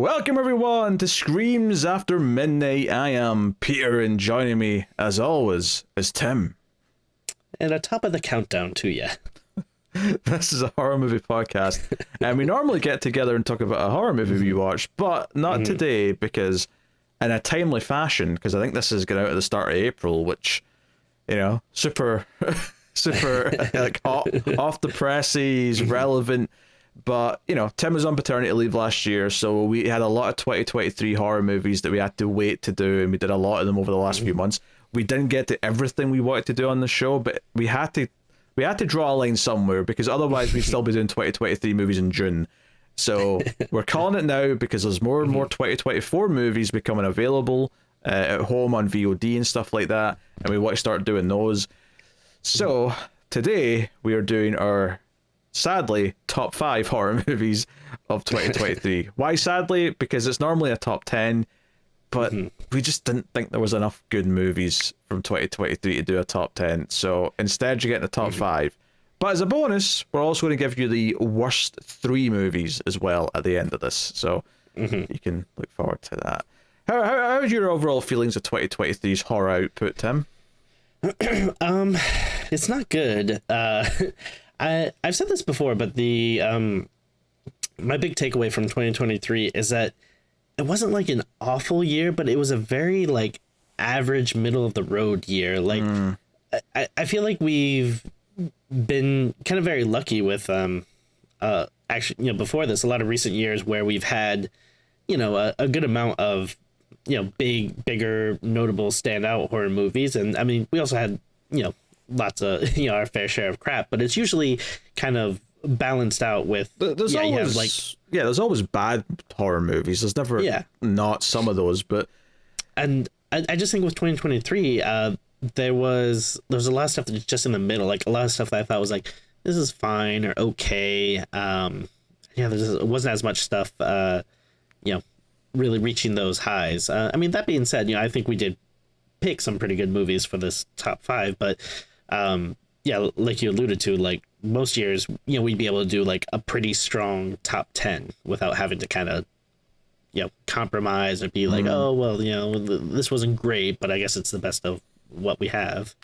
Welcome everyone to Screams After Midnight. I am Peter, and joining me, as always, is Tim. And on top of the countdown to you. This is a horror movie podcast, and we normally get together and talk about a horror movie we watched, but not today, because in a timely fashion, because I think this is going out at the start of April, which, you know, super like off the presses, relevant. But, you know, Tim was on paternity leave last year, so we had a lot of 2023 horror movies that we had to wait to do, and we did a lot of them over the last few months. We didn't get to everything we wanted to do on the show, but we had to draw a line somewhere, because otherwise we'd still be doing 2023 movies in June. So we're calling it now, because there's more and more 2024 movies becoming available at home on VOD and stuff like that, and we want to start doing those. So today we are doing our, sadly, top 5 horror movies of 2023. Why sadly? Because it's normally a top 10, but we just didn't think there was enough good movies from 2023 to do a top 10. So instead you're getting a top 5. But as a bonus, we're also going to give you the worst 3 movies as well at the end of this. So you can look forward to that. How's your overall feelings of 2023's horror output, Tim? It's not good. I've said this before, but the my big takeaway from 2023 is that it wasn't like an awful year, but it was a very like average, middle of the road year. Like I feel like we've been kind of very lucky with actually, you know, before this, a lot of recent years where we've had, you know, a good amount of, you know, bigger, notable standout horror movies. And I mean, we also had, you know, lots of, you know, our fair share of crap, but it's usually kind of balanced out with there's always bad horror movies. There's never not some of those, but and I just think with 2023 there was a lot of stuff that's just in the middle, like a lot of stuff that I thought was like, this is fine or okay. There wasn't as much stuff you know, really reaching those highs. I mean, that being said, you know, I think we did pick some pretty good movies for this top 5, but like you alluded to, like most years, you know, we'd be able to do like a pretty strong top 10 without having to kind of, you know, compromise or be like, oh, well, you know, this wasn't great, but I guess it's the best of what we have.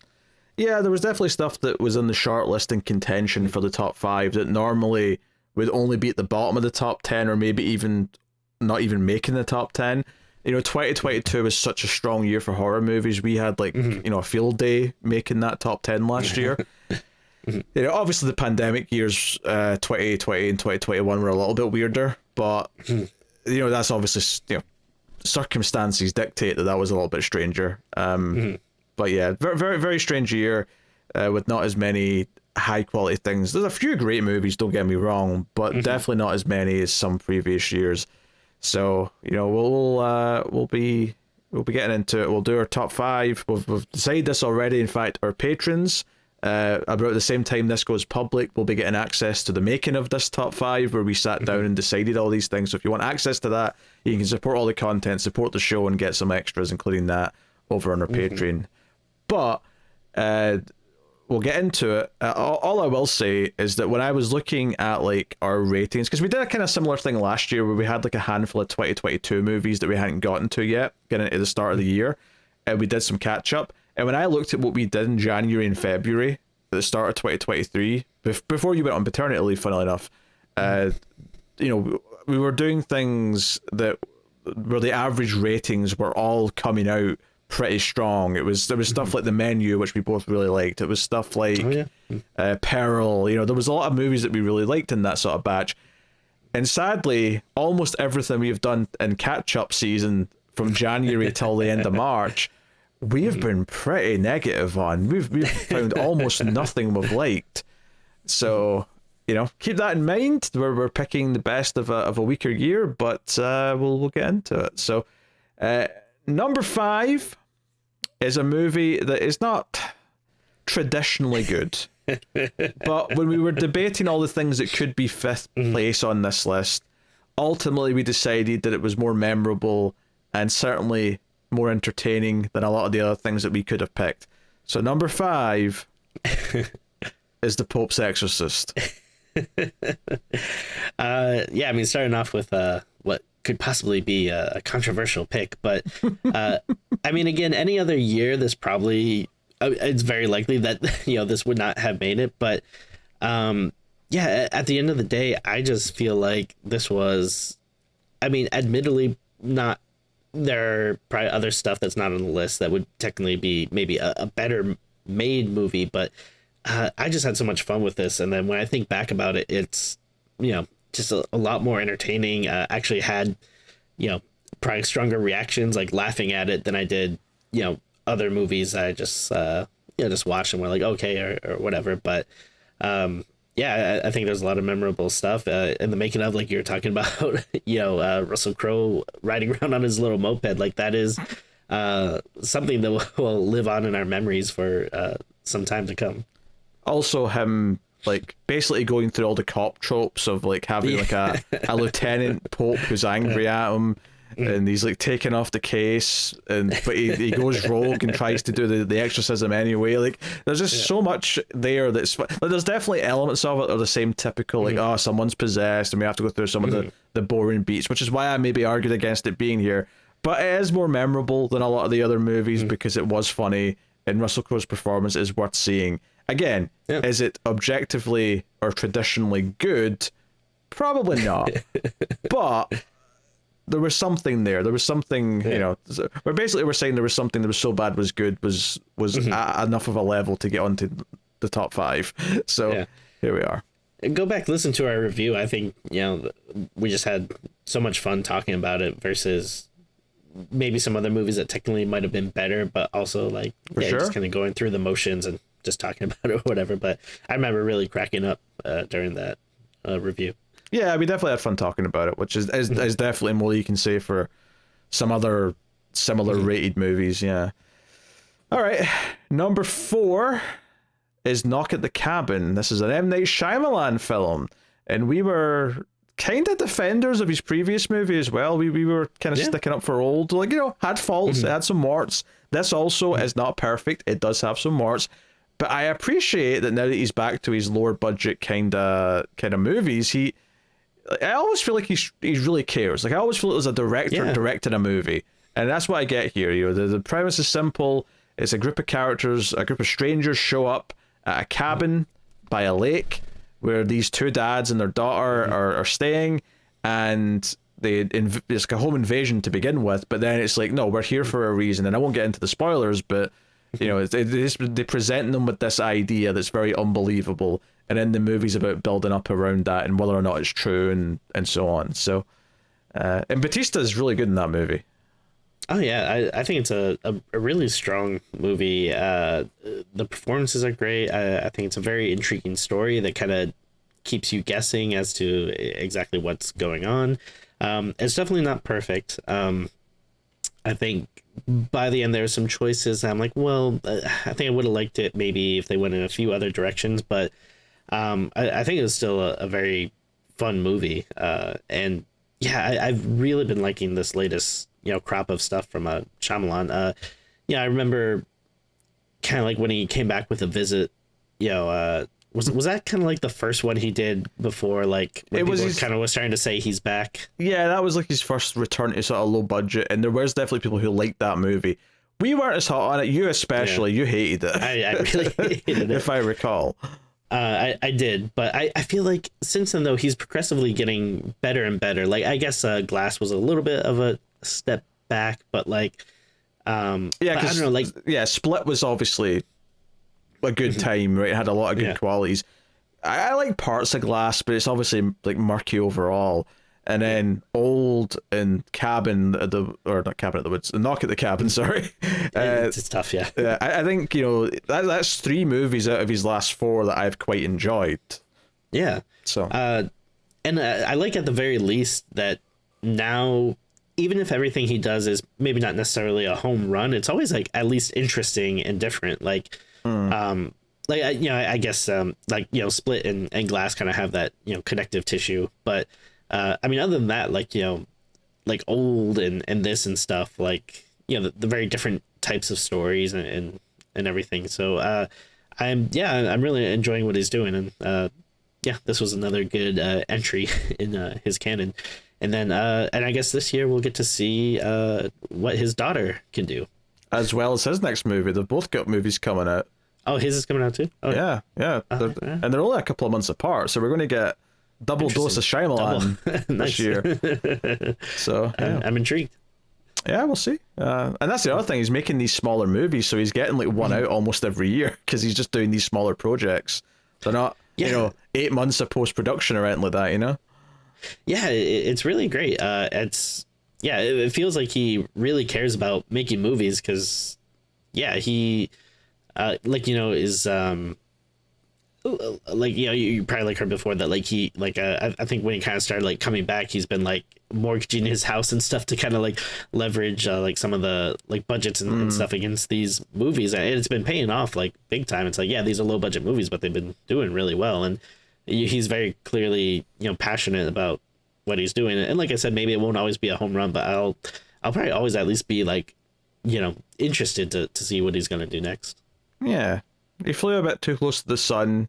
Yeah, there was definitely stuff that was in the short list in contention for the top 5 that normally would only be at the bottom of the top 10, or maybe even not even making the top 10. You know, 2022 was such a strong year for horror movies. We had like, you know, a field day making that top 10 last year. You know, obviously the pandemic years, 2020 and 2021 were a little bit weirder, but you know, that's obviously, you know, circumstances dictate that was a little bit stranger. But yeah, very, very, very strange year with not as many high quality things. There's a few great movies, don't get me wrong, but definitely not as many as some previous years. So, you know, we'll be getting into it. We'll do our top 5. We've decided this already. In fact, our patrons, about the same time this goes public, will be getting access to the making of this top 5, where we sat down and decided all these things. So if you want access to that, you can support all the content, support the show, and get some extras, including that, over on our Patreon. But we'll get into it. All I will say is that when I was looking at like our ratings, because we did a kind of similar thing last year where we had like a handful of 2022 movies that we hadn't gotten to yet, getting into the start of the year, and we did some catch up. And when I looked at what we did in January and February at the start of 2023, before you went on paternity leave, funnily enough, you know, we were doing things that where the average ratings were all coming out pretty strong. There was stuff like The Menu, which we both really liked. It was stuff like Peril. You know, there was a lot of movies that we really liked in that sort of batch. And sadly, almost everything we've done in catch-up season from January till the end of March, we've been pretty negative on. We've found almost nothing we've liked. So, you know, keep that in mind. We're picking the best of a weaker year, but we'll get into it. So, number 5 is a movie that is not traditionally good. But when we were debating all the things that could be 5th place on this list, ultimately we decided that it was more memorable and certainly more entertaining than a lot of the other things that we could have picked. So number 5 is The Pope's Exorcist. Yeah, I mean, starting off with what could possibly be a controversial pick, but I mean, again, any other year, this probably it's very likely that this would not have made it. But yeah, at the end of the day, I just feel like this was, I mean, admittedly, not there are probably other stuff that's not on the list that would technically be maybe a better made movie, but I just had so much fun with this. And then when I think back about it, it's just a lot more entertaining. Actually had probably stronger reactions, like laughing at it, than I did other movies I just just watched and were like okay or whatever. But yeah, I think there's a lot of memorable stuff in the making of, like you were talking about, Russell Crowe riding around on his little moped. Like that is something that will live on in our memories for some time to come. Also, him like basically going through all the cop tropes of like having like a lieutenant pope who's angry at him, and he's like taking off the case, but he goes rogue and tries to do the exorcism anyway. Like there's just so much there that's like, there's definitely elements of it are the same typical like oh, someone's possessed and we have to go through some of the boring beats, which is why I maybe argued against it being here. But it is more memorable than a lot of the other movies because it was funny, and Russell Crowe's performance is worth seeing. Again, is it objectively or traditionally good? Probably not. But there was something there. There was something, where basically we're saying there was something that was so bad was good, was enough of a level to get onto the top 5. So here we are. Go back, listen to our review. I think, we just had so much fun talking about it versus maybe some other movies that technically might have been better, but also like just kind of going through the motions and just talking about it or whatever. But I remember really cracking up during that review. Yeah, we definitely had fun talking about it, which is definitely more you can say for some other similar rated movies. Yeah. All right, number 4 is Knock at the Cabin. This is an M. Night Shyamalan film, and we were kind of defenders of his previous movie as well. We were kind of sticking up for old, like had faults, it had some warts. This also is not perfect. It does have some warts. But I appreciate that now that he's back to his lower budget kind of movies, I always feel like he really cares. Like I always feel it was a director directing a movie, and that's what I get here. The premise is simple. It's a group of characters, a group of strangers show up at a cabin by a lake where these 2 dads and their daughter are staying, and it's like a home invasion to begin with. But then it's like, no, we're here for a reason, and I won't get into the spoilers, but they present them with this idea that's very unbelievable, and then the movie's about building up around that and whether or not it's true and so on. So and Bautista is really good in that movie. Oh yeah, I think it's a really strong movie. The performances are great. I think it's a very intriguing story that kind of keeps you guessing as to exactly what's going on. It's definitely not perfect. I think by the end there are some choices I'm like, well, I think I would have liked it maybe if they went in a few other directions, but I think it was still a very fun movie. And yeah, I've really been liking this latest crop of stuff from Shyamalan. I remember kind of like when he came back with A Visit, was that kind of like the first one he did before, like when people kind of was starting to say he's back? Yeah, that was like his first return to sort of low budget, and there was definitely people who liked that movie. We weren't as hot on it, you especially. You hated it. I really hated it, if I recall. I did, but I feel like since then though he's progressively getting better and better. Like I guess Glass was a little bit of a step back, but like I don't know, like Split was obviously a good time, right? It had a lot of good qualities. I like parts of Glass, but it's obviously like murky overall. And then Old and Cabin, not Cabin at the Woods, Knock at the Cabin, sorry. It's tough, yeah. I think, that's 3 movies out of his last 4 that I've quite enjoyed. Yeah. So. And I like at the very least that now, even if everything he does is maybe not necessarily a home run, it's always like at least interesting and different. Like, I guess Split and Glass kind of have that connective tissue, but I mean other than that, like like Old and this and stuff, like the very different types of stories and everything. So I'm really enjoying what he's doing, and this was another good entry in his canon. And then and I guess this year we'll get to see what his daughter can do, as well as his next movie. They've both got movies coming out. Oh, his is coming out too. Oh, yeah. And they're only a couple of months apart, so we're going to get double dose of Shyamalan this year. So yeah. I'm intrigued. Yeah, we'll see. And that's the other thing. He's making these smaller movies, so he's getting like one out almost every year because he's just doing these smaller projects. They're not, 8 months of post production or anything like that. Yeah, it's really great. It feels like he really cares about making movies because, he, is you probably like heard before that I think when he kind of started like coming back, he's been like mortgaging his house and stuff to kind of like leverage like some of the like budgets and stuff against these movies, and it's been paying off like big time. It's like, these are low budget movies, but they've been doing really well, and he's very clearly passionate about what he's doing. And like I said, maybe it won't always be a home run, but I'll probably always at least be like interested to see what he's gonna do next. Yeah, he flew a bit too close to the sun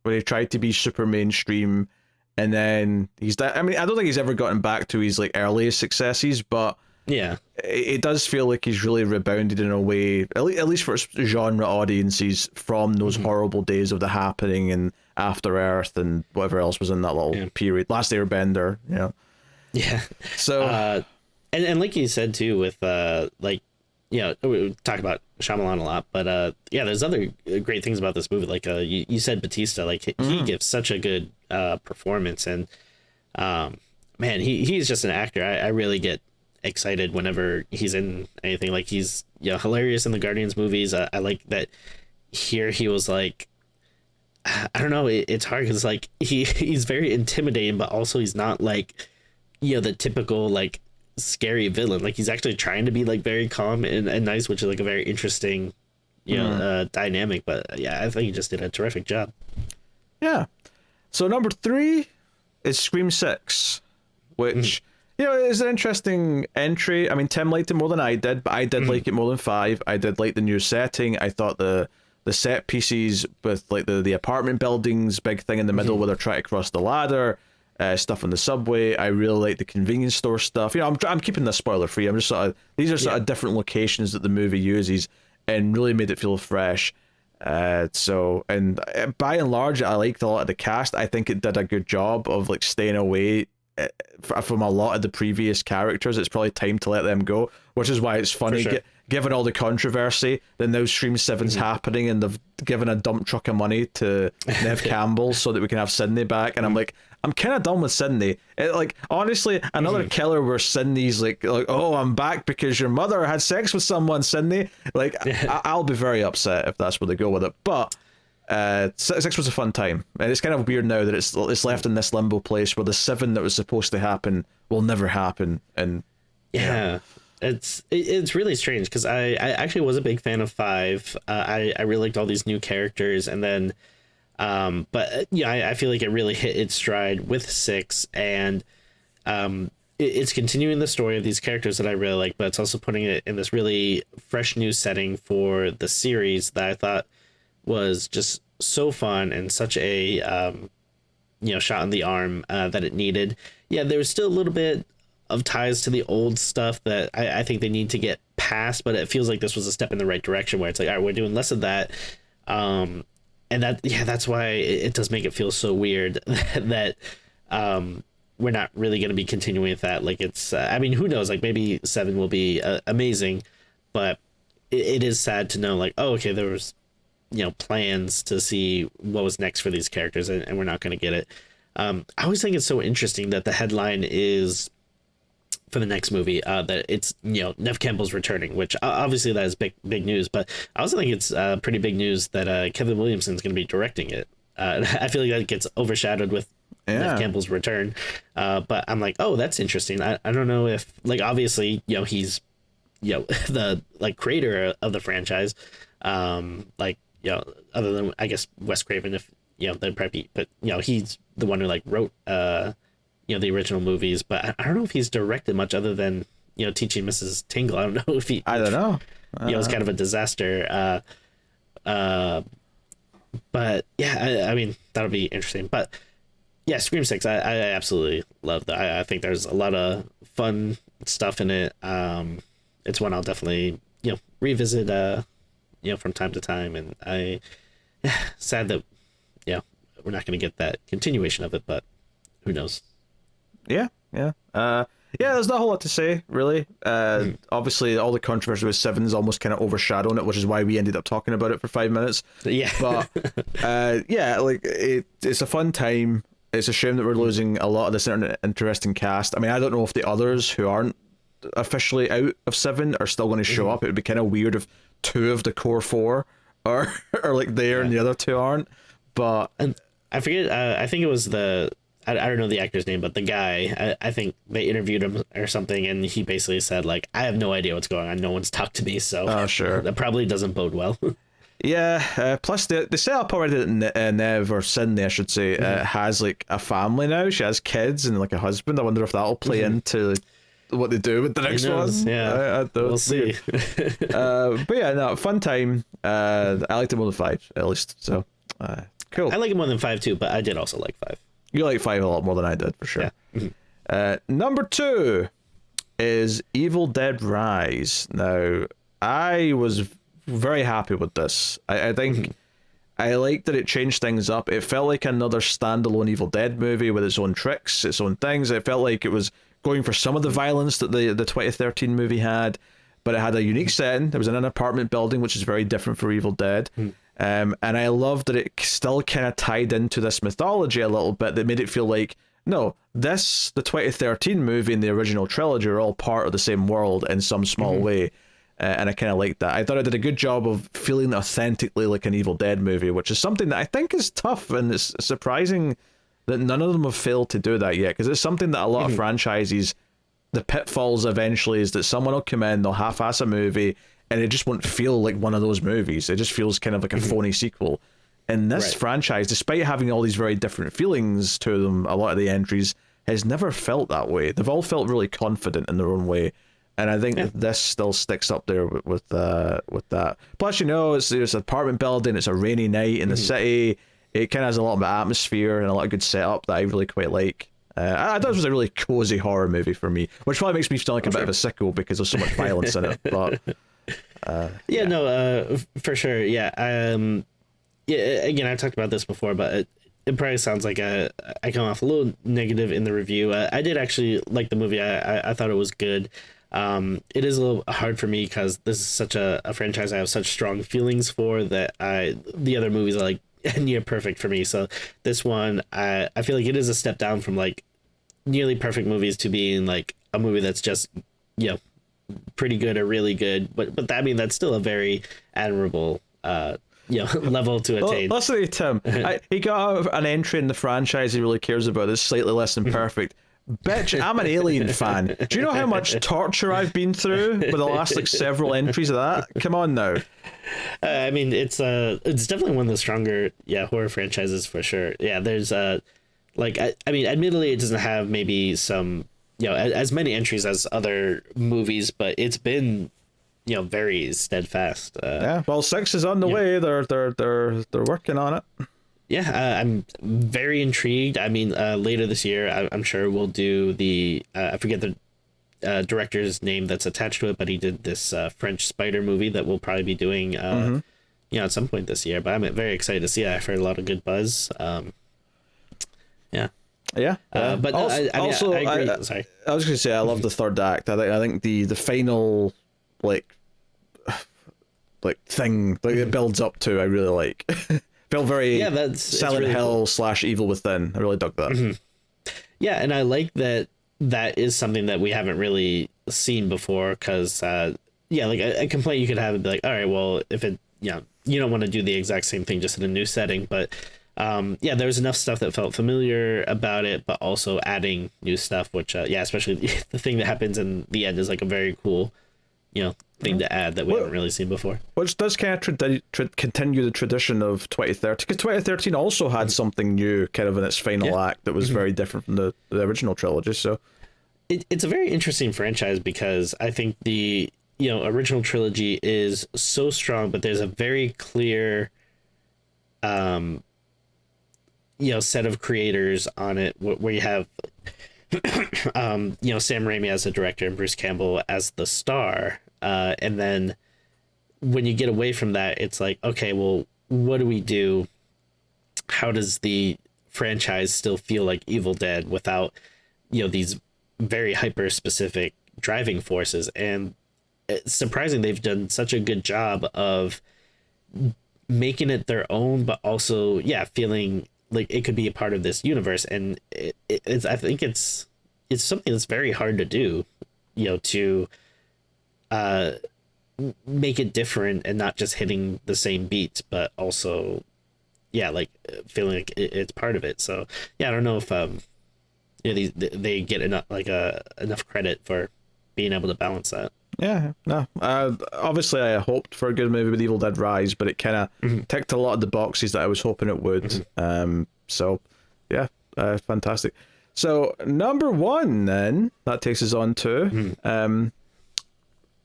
when he tried to be super mainstream, and then I don't think he's ever gotten back to his like earliest successes, but it does feel like he's really rebounded in a way, at least for genre audiences, from those horrible days of The Happening and After Earth and whatever else was in that little period, Last Airbender. So and like you said too, with we talk about Shyamalan a lot, but there's other great things about this movie. Like you said, Batista, like he gives such a good performance, and man, he's just an actor. I really get excited whenever he's in anything. Like he's hilarious in the Guardians movies. I like that here he was like, I don't know, it's hard because like he's very intimidating, but also he's not like the typical like scary villain. Like he's actually trying to be like very calm and nice, which is like a very interesting dynamic. But I think he just did a terrific job. So number 3 is Scream 6, which is an interesting entry. I mean, Tim liked it more than I did, but I did like it more than 5. I did like the new setting. I thought the set pieces with like the apartment buildings, big thing in the middle where they're trying to cross the ladder, stuff on the subway. I really like the convenience store stuff. I'm keeping this spoiler free. I'm just these are sort of different locations that the movie uses, and really made it feel fresh. And by and large, I liked a lot of the cast. I think it did a good job of like staying away from a lot of the previous characters. It's probably time to let them go, which is why it's funny. Sure. Given all the controversy, that now Scream 7's happening, and they've given a dump truck of money to Nev Campbell so that we can have Sydney back. And I'm like, I'm kind of done with Sydney. Like, honestly, another killer where Sydney's like, oh, I'm back because your mother had sex with someone, Sydney. Like, I'll be very upset if that's where they go with it. But 6 was a fun time, and it's kind of weird now that it's left in this limbo place where the 7 that was supposed to happen will never happen. And It's really strange because I actually was a big fan of 5. I really liked all these new characters, and then but I feel like it really hit its stride with 6, and it's continuing the story of these characters that I really like, but it's also putting it in this really fresh new setting for the series that I thought was just so fun and such a shot in the arm that it needed. There was still a little bit of ties to the old stuff that I think they need to get past, but it feels like this was a step in the right direction where it's like, all right, we're doing less of that. And that's why it does make it feel so weird that we're not really going to be continuing with that. Like it's, who knows, like maybe 7 will be amazing, but it is sad to know like, oh, okay, there was, plans to see what was next for these characters, and we're not going to get it. I always think it's so interesting that the headline is for the next movie that it's Nev Campbell's returning, which obviously that is big news, but I also think it's pretty big news that Kevin Williamson's going to be directing it. I feel like that gets overshadowed with Nev Campbell's return, but I'm like, oh, that's interesting. I don't know if like obviously he's the like creator of the franchise, other than I guess Wes Craven, if they'd probably be, but he's the one who like wrote the original movies, but I don't know if he's directed much other than Teaching Mrs. Tingle. I don't know if he. I don't know. It was kind of a disaster. But yeah, I mean that'll be interesting. But yeah, Scream 6, I absolutely love that. I think there's a lot of fun stuff in it. It's one I'll definitely, revisit, from time to time. And sad that, we're not going to get that continuation of it, but who knows? Yeah, yeah. There's not a whole lot to say, really. Obviously, all the controversy with Seven's almost kind of overshadowing it, which is why we ended up talking about it for 5 minutes. Yeah. But, it's a fun time. It's a shame that we're losing a lot of this interesting cast. I mean, I don't know if the others who aren't officially out of Seven are still going to show up. It would be kind of weird if 2 of the core 4 are like there and the other 2 aren't. But... And I forget, I think it was I don't know the actor's name, but the guy, I think they interviewed him or something, and he basically said, like, I have no idea what's going on. No one's talked to me, so sure. That probably doesn't bode well. Yeah, plus they set up already that Nev, or Sydney, I should say, has like a family now. She has kids and like a husband. I wonder if that'll play into what they do with the next one. Yeah, we'll see. But yeah, no, fun time. I liked it more than 5, at least. So, cool. I like it more than 5 too, but I did also like 5. You like 5 a lot more than I did, for sure. Yeah. Number 2 is Evil Dead Rise. Now, I was very happy with this. I think I liked that it changed things up. It felt like another standalone Evil Dead movie with its own tricks, its own things. It felt like it was going for some of the violence that the 2013 movie had, but it had a unique setting. It was in an apartment building, which is very different for Evil Dead. And I love that it still kind of tied into this mythology a little bit, that made it feel like, no, the 2013 movie and the original trilogy are all part of the same world in some small way. And I kind of liked that. I thought it did a good job of feeling authentically like an Evil Dead movie, which is something that I think is tough, and it's surprising that none of them have failed to do that yet, because it's something that a lot of franchises, the pitfalls eventually is that someone will come in, they'll half-ass a movie, and it just won't feel like one of those movies. It just feels kind of like a phony sequel. And this franchise, despite having all these very different feelings to them, a lot of the entries, has never felt that way. They've all felt really confident in their own way. And I think that this still sticks up there with that. Plus, it's an apartment building, it's a rainy night in the city. It kind of has a lot of atmosphere and a lot of good setup that I really quite like. I thought it was a really cozy horror movie for me, which probably makes me feel like a bit of a sicko because there's so much violence in it. But for sure. Yeah. Again, I've talked about this before, but it probably sounds like I come off a little negative in the review. I did actually like the movie. I thought it was good. It is a little hard for me because this is such a franchise I have such strong feelings for, that the other movies are like near perfect for me. So this one, I feel like it is a step down from like nearly perfect movies to being like a movie that's just, pretty good or really good. But that's still a very admirable, level to attain. Well, listen to Tim. He got an entry in the franchise he really cares about that's slightly less than perfect. Bitch, I'm an Alien fan. Do you know how much torture I've been through with the last several entries of that? Come on now. I mean, it's definitely one of the stronger horror franchises for sure. Yeah, there's I mean, admittedly, it doesn't have maybe some as many entries as other movies, but it's been very steadfast. Well, 6 is on the way. They're working on it. Yeah, I'm very intrigued. I mean, later this year, I'm sure we'll do the I forget the director's name that's attached to it, but he did this French Spider movie that we'll probably be doing at some point this year. But I'm very excited to see it. I've heard a lot of good buzz. But also, I agree. Sorry, I was going to say I love the third act. I think the final like thing it builds up to, I really like. Felt very Silent really Hill cool. / Evil Within. I really dug that. Yeah, and I like that is something that we haven't really seen before, because like a complaint you could have would be like, all right, well, if it you don't want to do the exact same thing just in a new setting, but there was enough stuff that felt familiar about it, but also adding new stuff, which especially the thing that happens in the end is like a very cool thing to add that we haven't really seen before. Which does kind of continue the tradition of 2013, because 2013 also had something new kind of in its final act that was very different from the original trilogy. So it's a very interesting franchise, because I think the original trilogy is so strong, but there's a very clear set of creators on it, where you have Sam Raimi as the director and Bruce Campbell as the star, and then when you get away from that, it's like, okay, well, what do we do? How does the franchise still feel like Evil Dead without these very hyper specific driving forces? And it's surprising they've done such a good job of making it their own, but also feeling like it could be a part of this universe. And it's I think it's something that's very hard to do, to make it different and not just hitting the same beats, but also feeling like it's part of it. So I don't know if they get enough credit for being able to balance that. Yeah, no. Obviously, I hoped for a good movie with Evil Dead Rise, but it kind of ticked a lot of the boxes that I was hoping it would. Fantastic. So number one, then that takes us on to.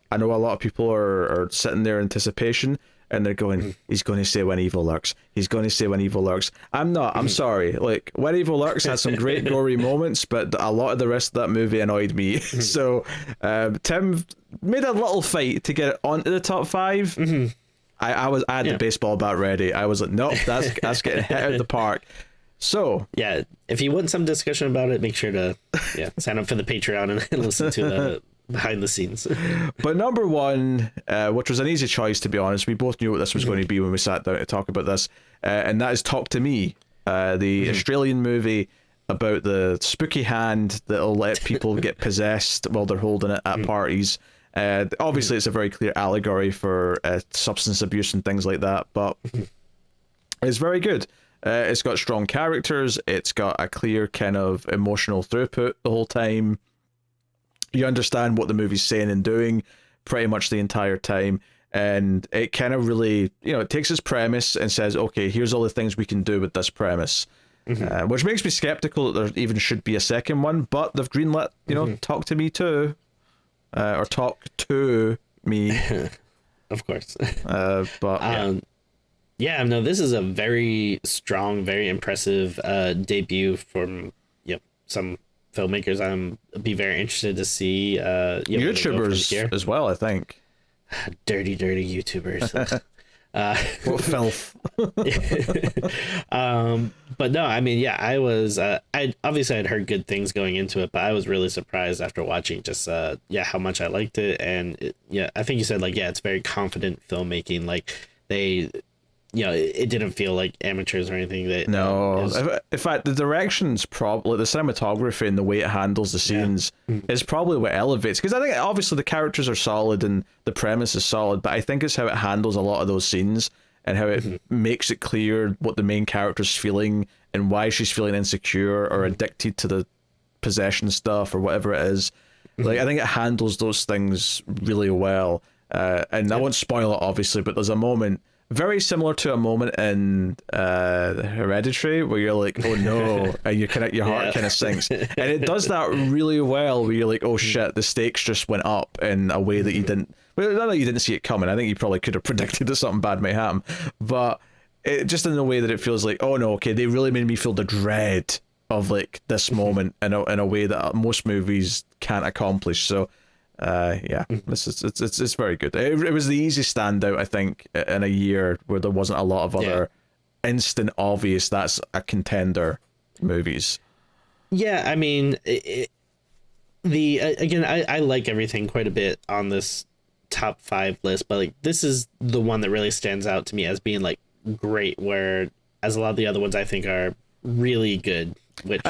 I know a lot of people are sitting there in anticipation, and they're going, he's going to say When Evil Lurks. He's going to say When Evil Lurks. I'm not. I'm sorry. Like, When Evil Lurks had some great gory moments, but a lot of the rest of that movie annoyed me. So Tim made a little fight to get it onto the top five. I had the baseball bat ready. I was like, nope, that's getting hit out of the park. So if you want some discussion about it, make sure to sign up for the Patreon and listen to the behind the scenes. But number one, which was an easy choice, to be honest, we both knew what this was going to be when we sat down to talk about this, and that is Talk to Me, the Australian movie about the spooky hand that'll let people get possessed while they're holding it at parties. Obviously, it's a very clear allegory for substance abuse and things like that, but it's very good. It's got strong characters. It's got a clear kind of emotional throughput the whole time. You understand what the movie's saying and doing pretty much the entire time. And it kind of really, it takes its premise and says, okay, here's all the things we can do with this premise. Which makes me skeptical that there even should be a second one, but they've greenlit, Talk to Me too. Or Talk to Me. Of course. No, this is a very strong, very impressive debut from some filmmakers. Be very interested to see YouTubers as well, I think. Dirty YouTubers. What filth. But no, I mean, I was I'd heard good things going into it, but I was really surprised after watching just how much I liked it. And I think you said it's very confident filmmaking. Like they it didn't feel like amateurs or anything. In fact, the direction's probably the cinematography and the way it handles the scenes is probably what elevates, because I think obviously the characters are solid and the premise is solid, but I think it's how it handles a lot of those scenes and how it makes it clear what the main character's feeling and why she's feeling insecure or addicted to the possession stuff or whatever it is. Like, I think it handles those things really well. And I won't spoil it, obviously, but there's a moment very similar to a moment in Hereditary where you're like, oh no, and your heart kind of sinks, and it does that really well where you're like, oh shit, the stakes just went up in a way that you didn't, well, not that you didn't see it coming. I think you probably could have predicted that something bad may happen, but it just in a way that it feels like, oh no, okay, they really made me feel the dread of like this moment in a way that most movies can't accomplish. So this is it's very good. It was the easiest standout, I think, in a year where there wasn't a lot of other instant obvious that's a contender movies. I mean, again, I like everything quite a bit on this top 5 list, but like this is the one that really stands out to me as being like great, where as a lot of the other ones I think are really good, which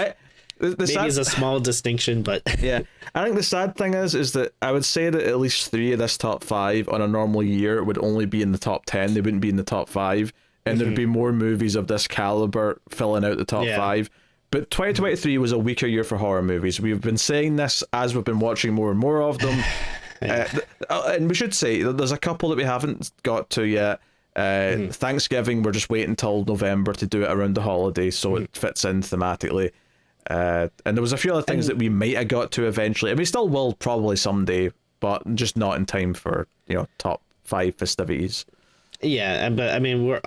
maybe is a small distinction, but I think the sad thing is that I would say that at least 3 of this top 5 on a normal year would only be in the top 10. They wouldn't be in the top 5, and there'd be more movies of this caliber filling out the top 5. But 2023 was a weaker year for horror movies. We've been saying this as we've been watching more and more of them. And we should say that there's a couple that we haven't got to yet. Thanksgiving, we're just waiting until November to do it around the holiday, so it fits in thematically. And there was a few other things that we might have got to eventually, and we still will probably someday, but just not in time for top 5 festivities. But I mean, we're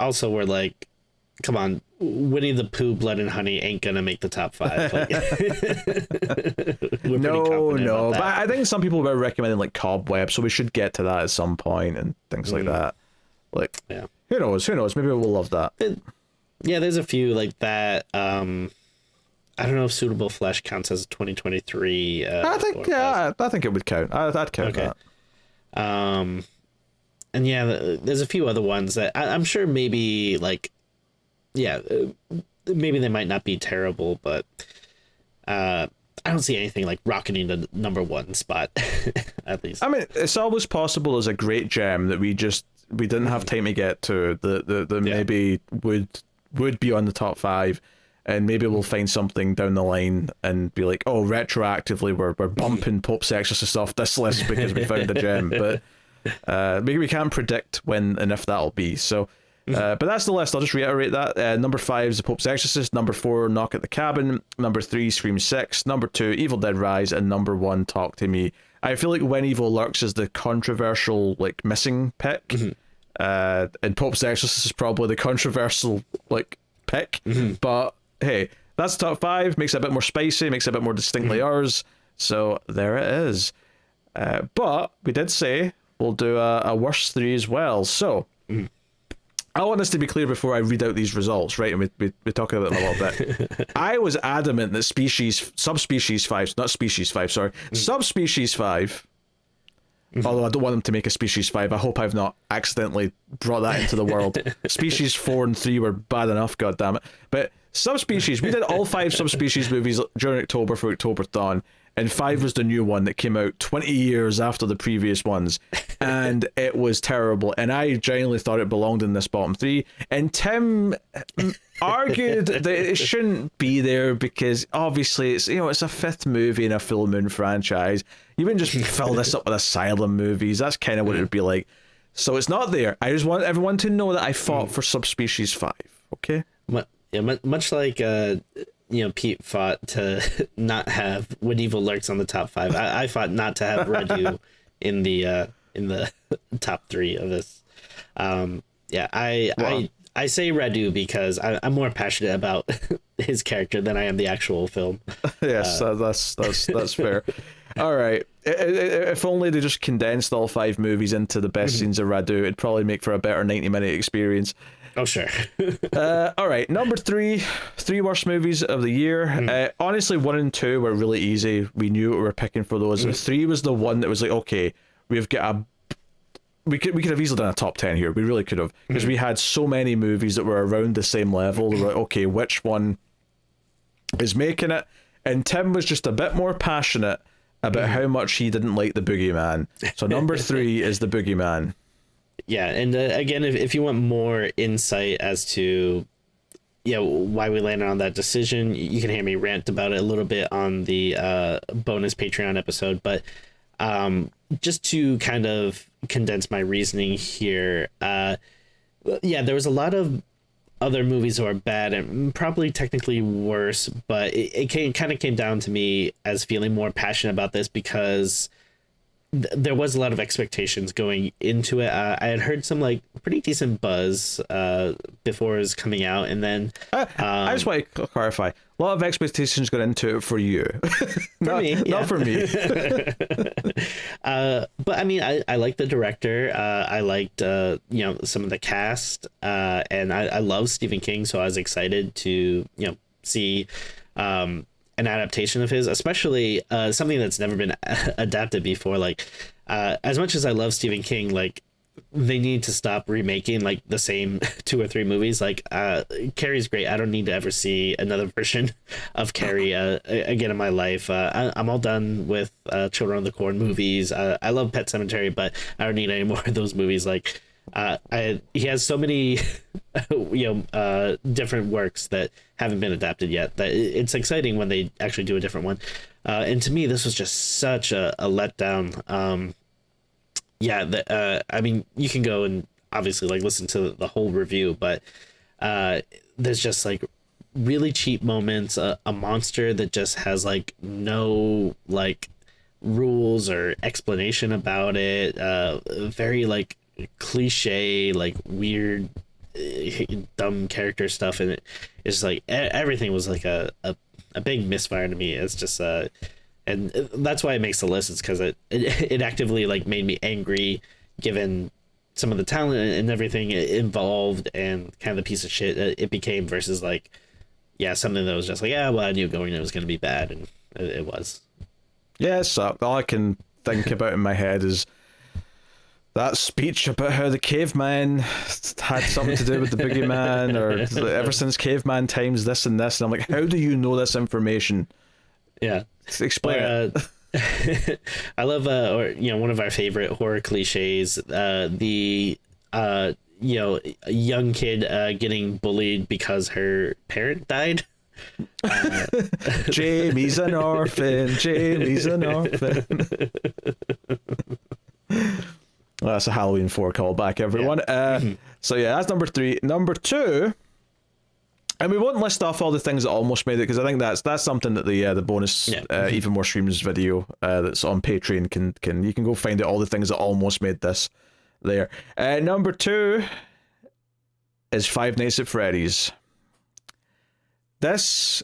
like come on, Winnie the Pooh, Blood and Honey ain't gonna make the top 5. Like, we're pretty confident about but that. I think some people were recommending like Cobweb, so we should get to that at some point and things like that. Like, Yeah. who knows? Maybe we'll love that. Yeah, there's a few like that. I don't know if Suitable Flesh counts as 2023. I think I think it would count. I'd count Okay. that. And yeah, there's a few other ones that I'm sure maybe like, yeah, maybe they might not be terrible, but I don't see anything like rocketing the number 1 spot, at least. I mean, it's always possible as a great gem that we didn't have time to get to that maybe would be on the top 5, and maybe we'll find something down the line and be like, oh, retroactively we're bumping Pope's Exorcist off this list because we found a gem, but maybe we can't predict when and if that'll be. So but that's the list. I'll just reiterate that. Number 5 is The Pope's Exorcist. Number 4, Knock at the Cabin. Number 3, Scream 6. Number 2, Evil Dead Rise. And number 1, Talk to Me. I feel like When Evil Lurks is the controversial, like, missing pick. And Pope's Exorcist is probably the controversial, like, pick. But, hey, that's the top 5. Makes it a bit more spicy. Makes it a bit more distinctly ours. So, there it is. But we did say we'll do a worst 3 as well. So... I want this to be clear before I read out these results, right? And we talk about them a little bit. I was adamant that subspecies 5, subspecies 5, although I don't want them to make a species 5. I hope I've not accidentally brought that into the world. Species 4 and 3 were bad enough, goddammit. But subspecies, we did all 5 subspecies movies during October for Octoberthon, and 5 was the new one that came out 20 years after the previous ones, and it was terrible, and I genuinely thought it belonged in this bottom 3, and Tim argued that it shouldn't be there because obviously it's a 5th movie in a Full Moon franchise. You wouldn't just fill this up with Asylum movies. That's kind of what it would be like. So it's not there. I just want everyone to know that I fought for subspecies 5, okay? Much like Pete fought to not have When Evil Lurks on the top 5. I fought not to have Radu in the top 3 of this. I say Radu because I'm more passionate about his character than I am the actual film. Yes, that's fair. All right. If only they just condensed all 5 movies into the best scenes of Radu, it'd probably make for a better 90-minute experience. Oh, sure. All right, number 3 worst movies of the year. Honestly, 1 and 2 were really easy. We knew what we were picking for those. 3 was the one that was like, okay, we've got we could have easily done a top 10 here. We really could have, because we had so many movies that were around the same level. We're like, okay, which one is making it? And Tim was just a bit more passionate about how much he didn't like The Boogeyman. So number 3 is The Boogeyman. Yeah, and again, if you want more insight as to why we landed on that decision, you can hear me rant about it a little bit on the bonus Patreon episode. But just to kind of condense my reasoning here, there was a lot of other movies that were bad and probably technically worse, but it kind of came down to me as feeling more passionate about this because there was a lot of expectations going into it. I had heard some like pretty decent buzz before it was coming out, and then I just want to clarify: a lot of expectations got into it for you, not for me. But I mean, I liked the director. I liked some of the cast, and I love Stephen King, so I was excited to see an adaptation of his, especially something that's never been adapted before. Like as much as I love Stephen King, like they need to stop remaking like the same 2 or 3 movies. Like Carrie's great. I don't need to ever see another version of Carrie again in my life. I'm all done with Children of the Corn movies. I love Pet Sematary, but I don't need any more of those movies. Like he has so many different works that haven't been adapted yet that it's exciting when they actually do a different one, and to me this was just such a letdown. I mean, you can go and obviously like listen to the whole review, but there's just like really cheap moments, a monster that just has like no like rules or explanation about it, very like cliche, like weird dumb character stuff, and it's like everything was like a big misfire to me. It's just and that's why it makes the list. It's because it actively like made me angry, given some of the talent and everything involved, and kind of the piece of shit it became, versus like, yeah, something that was just like, yeah, well, I knew going it was going to be bad, and it was. Yeah, it sucked. All I can think about in my head is that speech about how the caveman had something to do with the boogeyman, or ever since caveman times this and this. And I'm like, how do you know this information? Yeah. Explain it. I love, or, you know, one of our favorite horror cliches, the, you know, a young kid getting bullied because her parent died. Jamie's an orphan. Jamie's an orphan. Well, that's a Halloween 4 callback, everyone. Yeah. So yeah, that's number 3. Number 2, and we won't list off all the things that almost made it, because I think that's something that the bonus Even More Streams video that's on Patreon can you can go find out all the things that almost made this there. Number 2 is Five Nights at Freddy's. This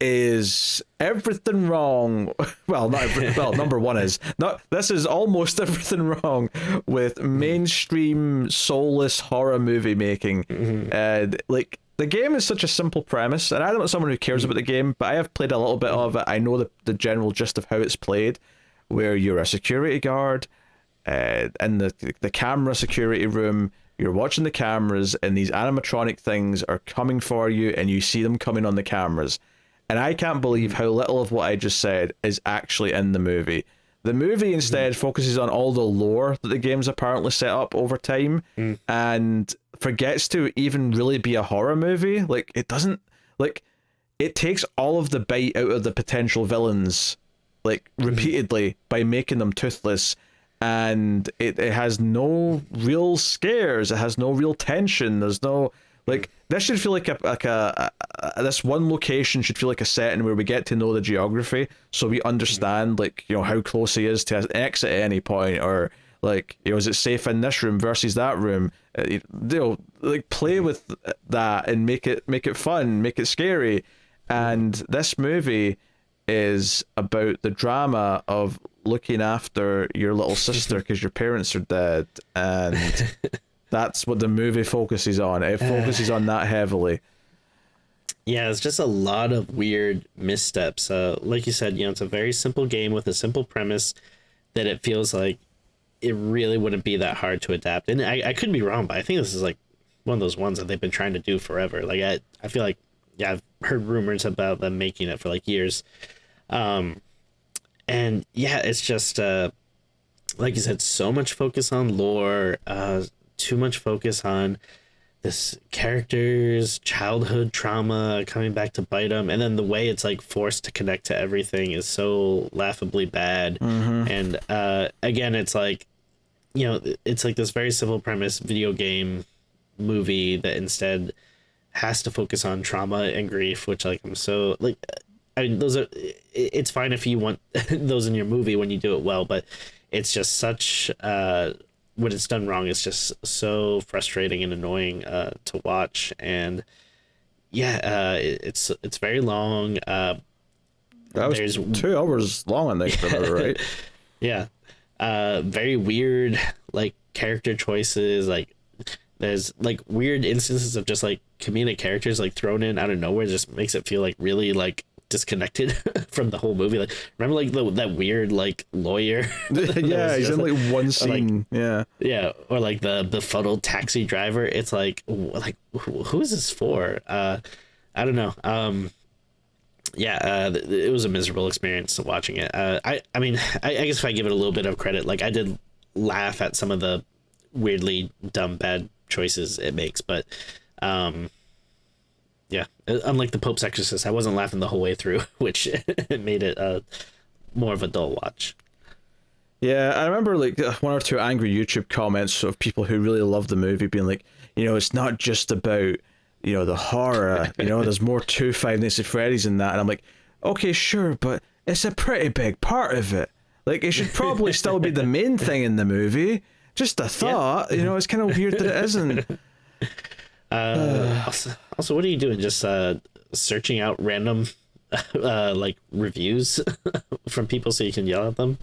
is everything wrong. Well, not well. Number 1 is not. This is almost everything wrong with mainstream soulless horror movie making. Like, the game is such a simple premise, and I'm not someone who cares about the game, but I have played a little bit of it. I know the general gist of how it's played, where you're a security guard in the camera security room. You're watching the cameras, and these animatronic things are coming for you, and you see them coming on the cameras. And I can't believe how little of what I just said is actually in the movie. The movie instead focuses on all the lore that the game's apparently set up over time, and forgets to even really be a horror movie. Like, it doesn't, like, it takes all of the bite out of the potential villains, like, repeatedly, by making them toothless. And it has no real scares. It has no real tension. There's no, like, this should feel like this one location should feel like a setting where we get to know the geography, so we understand, like, you know, how close he is to an exit at any point, or, like, you know, is it safe in this room versus that room? You know, like, play with that and make it fun, make it scary. And this movie is about the drama of looking after your little sister because your parents are dead, and that's what the movie focuses on. It focuses on that heavily. Yeah, it's just a lot of weird missteps. Like you said, you know, it's a very simple game with a simple premise that it feels like it really wouldn't be that hard to adapt. And I could be wrong, but I think this is like one of those ones that they've been trying to do forever. Like, I feel like, yeah, I've heard rumors about them making it for like years. And yeah, it's just, like you said, so much focus on lore, too much focus on this character's childhood trauma coming back to bite them, and then the way it's like forced to connect to everything is so laughably bad. And again, it's like, you know, it's like this very simple premise video game movie that instead has to focus on trauma and grief, which, like, I'm so, like, I mean, those are, it's fine if you want those in your movie when you do it well, but it's just such, when it's done wrong, it's just so frustrating and annoying to watch. And yeah, it's very long. That was 2 hours long, I think, right? Yeah. Very weird, like, character choices. Like, there's like weird instances of just like comedic characters like thrown in out of nowhere. Just makes it feel like really like disconnected from the whole movie. Like, remember like that weird like lawyer? Yeah, he's in like one scene. Like, yeah, or like the befuddled taxi driver. It's like who is this for? I don't know. Yeah, it was a miserable experience watching it. I mean, I guess if I give it a little bit of credit, like, I did laugh at some of the weirdly dumb bad choices it makes, but yeah, unlike the Pope's Exorcist, I wasn't laughing the whole way through, which made it more of a dull watch. Yeah, I remember like 1 or 2 angry YouTube comments of people who really loved the movie being like, you know, it's not just about, you know, the horror, you know, there's more to Five Nights at Freddy's than that. And I'm like, okay, sure, but it's a pretty big part of it. Like, it should probably still be the main thing in the movie. Just a thought, you know, it's kind of weird that it isn't. Also, what are you doing? Just searching out random like reviews from people so you can yell at them?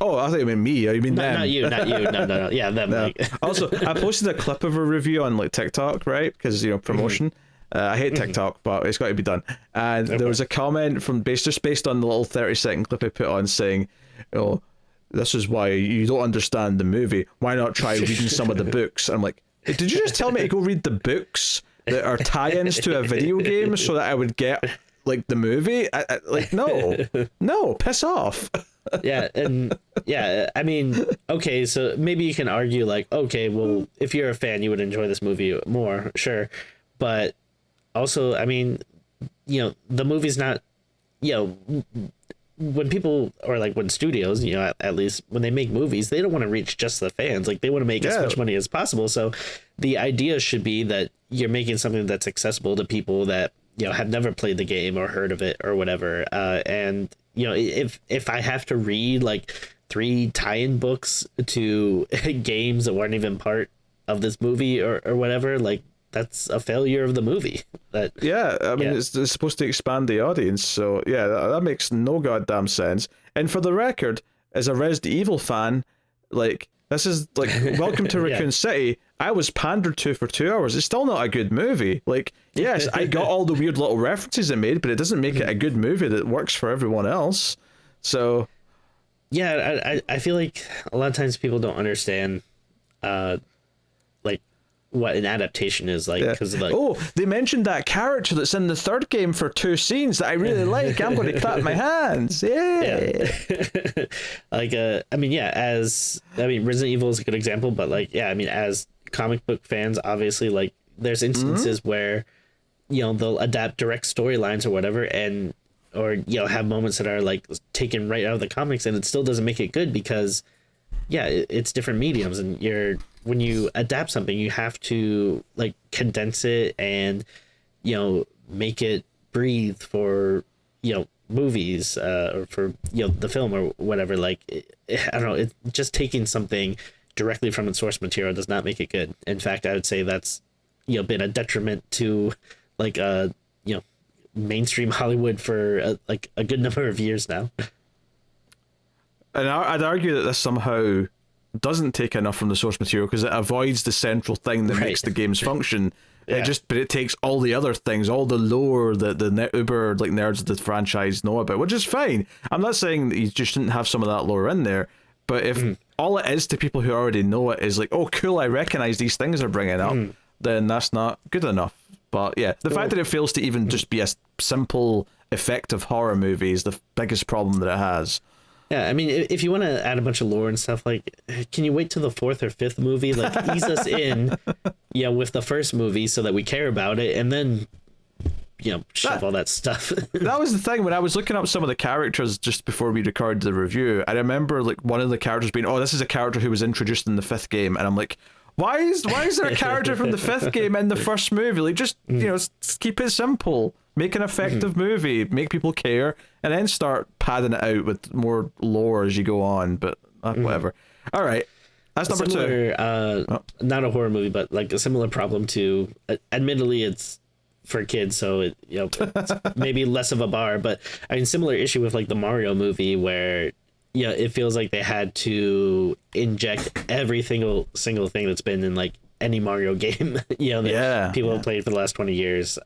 Oh, I thought you meant me. You mean them? Not you. No. Yeah, them. No. Like. Also, I posted a clip of a review on like TikTok, right? Because promotion. I hate TikTok, but it's got to be done. And there was a comment from just based on the little 30-second clip I put on saying, "Oh, this is why you don't understand the movie. Why not try reading some of the books?" And I'm like, did you just tell me to go read the books that are tie-ins to a video game so that I would get like the movie? Like, no, piss off. I mean, okay, so maybe you can argue like, okay, well, if you're a fan, you would enjoy this movie more, sure, but also, I mean, the movie's not, when people, or like when studios, at least when they make movies, they don't want to reach just the fans. Like, they want to make as much money as possible. So the idea should be that you're making something that's accessible to people that have never played the game or heard of it or whatever. And if I have to read like 3 tie-in books to games that weren't even part of this movie or whatever, like, that's a failure of the movie. I mean, it's supposed to expand the audience, so yeah, that makes no goddamn sense. And for the record, as a Resident Evil fan, like, this is like Welcome to Raccoon City. I was pandered to for 2 hours. It's still not a good movie. Like, yes, I got all the weird little references it made, but it doesn't make it a good movie that works for everyone else. So yeah, I feel like a lot of times people don't understand like what an adaptation is like, because like, oh, they mentioned that character that's in the 3rd game for 2 scenes that I really like. I'm going to clap my hands. Yeah. Like I mean, Resident Evil is a good example, but like, I mean, as comic book fans, obviously, like, there's instances where they'll adapt direct storylines or whatever, and or have moments that are like taken right out of the comics, and it still doesn't make it good because it's different mediums, and when you adapt something, you have to like condense it and make it breathe for movies or for the film or whatever. Like, I don't know, it's just taking something directly from its source material does not make it good. In fact, I would say that's been a detriment to like mainstream Hollywood for like a good number of years now. And I'd argue that this somehow doesn't take enough from the source material because it avoids the central thing that makes the games function. But it takes all the other things, all the lore that the uber like nerds of the franchise know about, which is fine. I'm not saying that you just shouldn't have some of that lore in there, but if all it is to people who already know it is like, oh cool, I recognize these things they're bringing up, then that's not good enough. But yeah, the fact that it fails to even just be a simple, effective horror movie is the biggest problem that it has. Yeah, I mean, if you want to add a bunch of lore and stuff, like, can you wait till the 4th or 5th movie? Like, ease us in, with the first movie so that we care about it, and then, shove all that stuff. That was the thing. When I was looking up some of the characters just before we recorded the review, I remember, like, one of the characters being, oh, this is a character who was introduced in the 5th game, and I'm like, why is there a character from the 5th game in the first movie? Like, just, keep it simple. Make an effective movie, make people care, and then start padding it out with more lore as you go on, but whatever. All right. That's number 2. Not a horror movie, but like a similar problem to, admittedly, it's for kids, so it's maybe less of a bar, but I mean, similar issue with like the Mario movie where, it feels like they had to inject every single thing that's been in like any Mario game, that people have played for the last 20 years.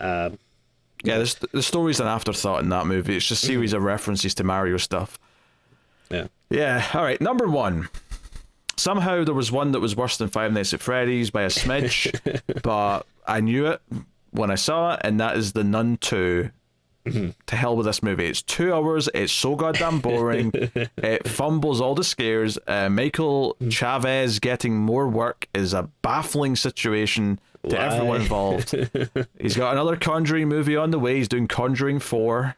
The story's an afterthought in that movie. It's just a series of references to Mario stuff. Yeah. All right. Number 1. Somehow there was one that was worse than Five Nights at Freddy's by a smidge, but I knew it when I saw it, and that is The Nun 2. To hell with this movie. It's 2 hours. It's so goddamn boring. It fumbles all the scares. Michael Chavez getting more work is a baffling situation to everyone involved. He's got another Conjuring movie on the way. He's doing Conjuring 4.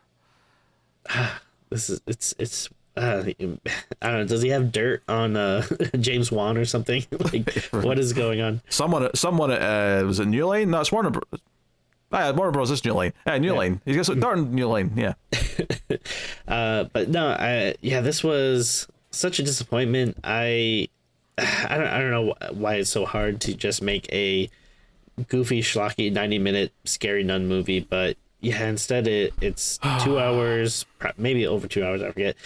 It's I don't know, does he have dirt on James Wan or something? Like, what is going on? Someone was it New Line? No, it's Warner Bros. Warner Bros. Is New Line. New Line. He's got some darn New Line. Yeah. But no, this was such a disappointment. I don't know why it's so hard to just make a goofy, schlocky 90-minute scary nun movie, but yeah, instead it's 2 hours, maybe over 2 hours, I forget.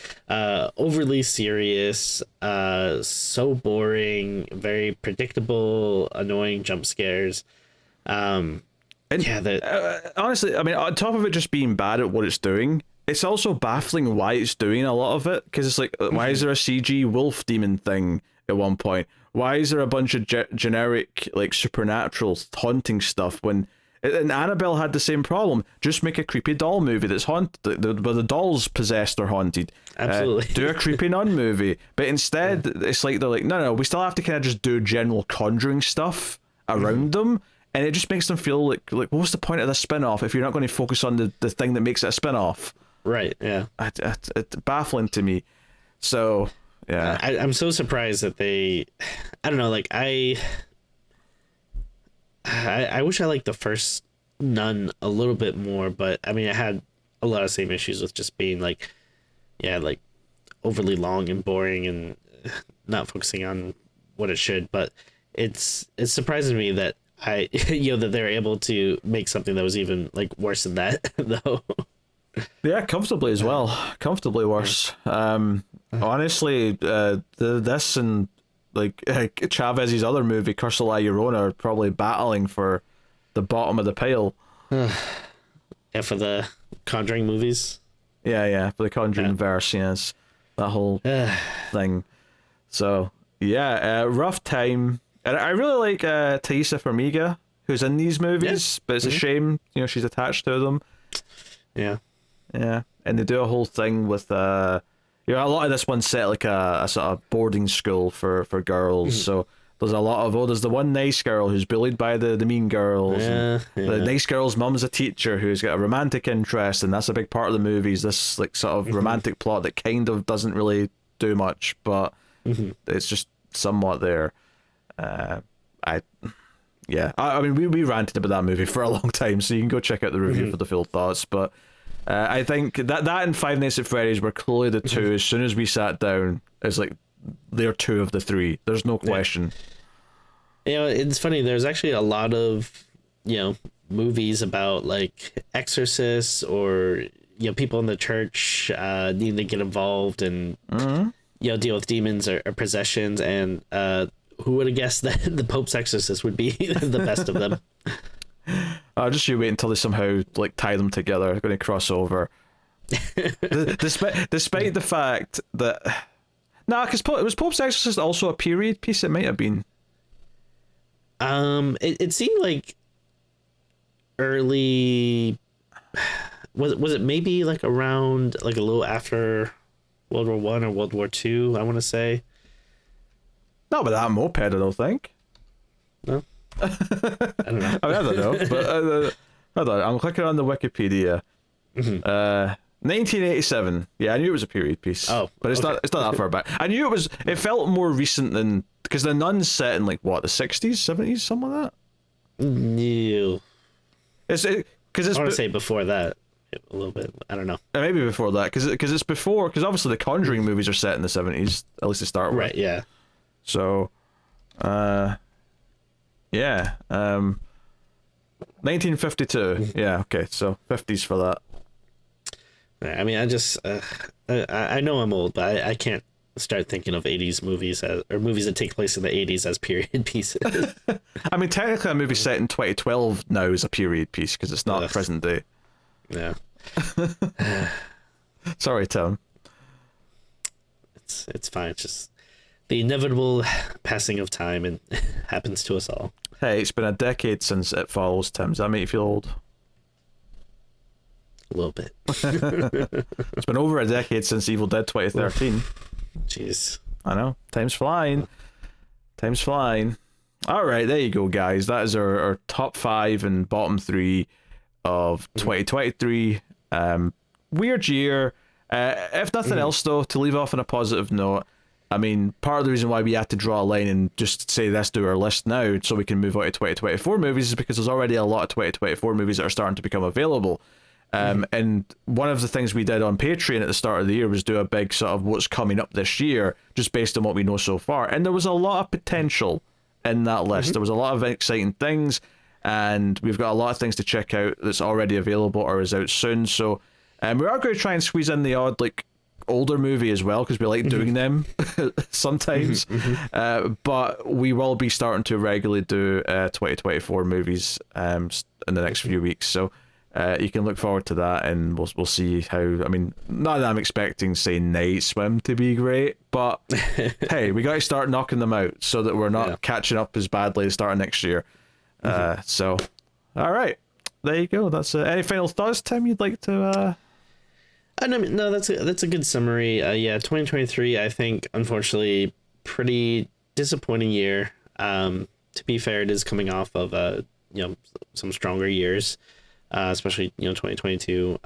Overly serious, so boring, very predictable, annoying jump scares. And Yeah, honestly, I mean, on top of it just being bad at what it's doing, it's also baffling why it's doing a lot of it. Because it's like, why is there a CG wolf demon thing at one point? Why is there a bunch of generic, like, supernatural haunting stuff when... And Annabelle had the same problem. Just make a creepy doll movie that's haunted, where the doll's possessed or haunted. Absolutely. Do a creepy nun movie. But instead, it's like they're like, no, we still have to kind of just do general Conjuring stuff around them. And it just makes them feel like what's the point of the spin-off if you're not going to focus on the thing that makes it a spin-off? Right, yeah. It's baffling to me. So, yeah. I'm so surprised that they... I don't know, like, I wish I liked the first Nun a little bit more, but I mean, I had a lot of same issues with just being like, yeah, like overly long and boring and not focusing on what it should. But it's surprising me that that they're able to make something that was even like worse than that though. Yeah, comfortably as well. Comfortably worse. Honestly, this and like Chavez's other movie, Curse of La Llorona, are probably battling for the bottom of the pile. Yeah, for the Conjuring movies. Yeah, for the Conjuring verse, yes. That whole thing. So, yeah, rough time. And I really like Thaisa Farmiga, who's in these movies, but it's a shame, she's attached to them. Yeah. Yeah, and they do a whole thing with a lot of this one's set like a sort of boarding school for girls. So there's a lot of there's the one nice girl who's bullied by the mean girls. Yeah. The nice girl's mum's a teacher who's got a romantic interest, and that's a big part of the movies. This like sort of romantic plot that kind of doesn't really do much, but it's just somewhat there. I mean, we ranted about that movie for a long time, so you can go check out the review for the full thoughts. But I think that and Five Nights at Freddy's were clearly the two. As soon as we sat down, it's like they're two of the three. There's no question. It's funny. There's actually a lot of movies about like exorcists or people in the church needing to get involved and deal with demons or possessions. And who would have guessed that the Pope's Exorcist would be the best of them? Just you wait until they somehow like tie them together. They're going to cross over. Despite the fact that because was Pope's Exorcist also a period piece? It might have been. It seemed like early. Was it maybe like around like a little after World War One or World War Two? I want to say. Not with that moped, I don't think. No. I don't know. I don't know, but hold on. I'm clicking on the Wikipedia. 1987. Yeah, I knew it was a period piece. Oh, but it's not that far back. I knew it was. It felt more recent than because the Nun's set in like what, the 60s, 70s, something like that. No. It's because I want to say before that a little bit. I don't know. Maybe before that because it's before because obviously the Conjuring movies are set in the 70s at least to start with. Right. Yeah. So, 1952. Yeah, okay, so 50s for that. I mean, I just I know I'm old, but I can't start thinking of 80s movies or movies that take place in the 80s as period pieces. I mean, technically a movie set in 2012 now is a period piece because it's not present day. Yeah. Sorry, Tim. It's fine. It's just the inevitable passing of time, and happens to us all. Hey, it's been a decade since It Follows, Tim. Does that make you feel old? A little bit. It's been over a decade since Evil Dead 2013. Jeez. I know. Time's flying. Time's flying. All right, there you go, guys. That is our top 5 and bottom 3 of 2023. Weird year. If nothing else, though, to leave off on a positive note, I mean, part of the reason why we had to draw a line and just say let's do our list now so we can move on to 2024 movies is because there's already a lot of 2024 movies that are starting to become available. And one of the things we did on Patreon at the start of the year was do a big sort of what's coming up this year, just based on what we know so far. And there was a lot of potential in that list. There was a lot of exciting things. and we've got a lot of things to check out that's already available or is out soon. So we are going to try and squeeze in the odd like older movie as well, because we like doing them sometimes. But we will be starting to regularly do 2024 movies in the next few weeks. So you can look forward to that, and we'll see how. I mean, not that I'm expecting, say, Night Swim to be great, but hey, we got to start knocking them out so that we're not catching up as badly at the start of next year. So, all right, there you go. That's any final thoughts, Tim? You'd like to? No, that's a good summary. Yeah, 2023. I think, unfortunately, pretty disappointing year. To be fair, it is coming off of some stronger years. Especially 2022.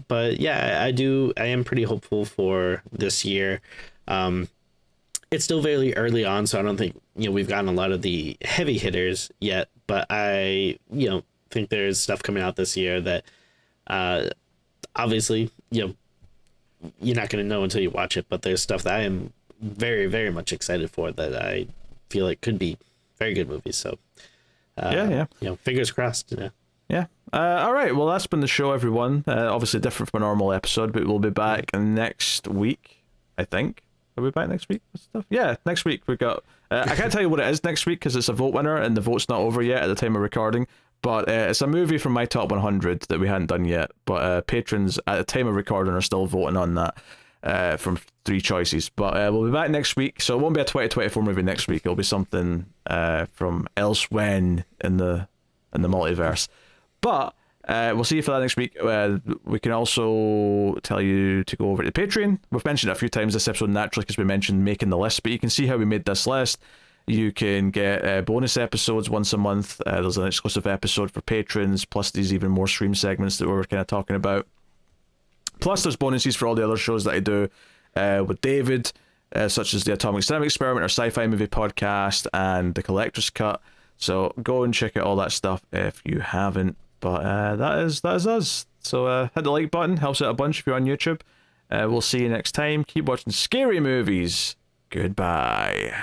But yeah, I am pretty hopeful for this year. It's still very early on, so I don't think we've gotten a lot of the heavy hitters yet. But I think there's stuff coming out this year that obviously you're not going to know until you watch it. But there's stuff that I am very, very much excited for that I feel like could be very good movies. So fingers crossed. Yeah. All right. Well, that's been the show, everyone. Obviously different from a normal episode, but we'll be back next week, I think. Are we back next week with stuff? Yeah, next week we've got... I can't tell you what it is next week because it's a vote winner and the vote's not over yet at the time of recording. But it's a movie from my top 100 that we hadn't done yet. But patrons at the time of recording are still voting on that from 3 choices. But we'll be back next week. So it won't be a 2024 movie next week. It'll be something from elsewhere in the multiverse. But we'll see you for that next week. We can also tell you to go over to Patreon. We've mentioned it a few times this episode naturally because we mentioned making the list, but you can see how we made this list. You can get bonus episodes once a month. There's an exclusive episode for patrons, plus these even more stream segments that we were kind of talking about. Plus there's bonuses for all the other shows that I do with David, such as the Atomic Cinema Experiment, our sci-fi movie podcast, and the Collector's Cut. So go and check out all that stuff if you haven't. But that is us. So hit the like button, helps out a bunch if you're on YouTube. We'll see you next time. Keep watching scary movies. Goodbye.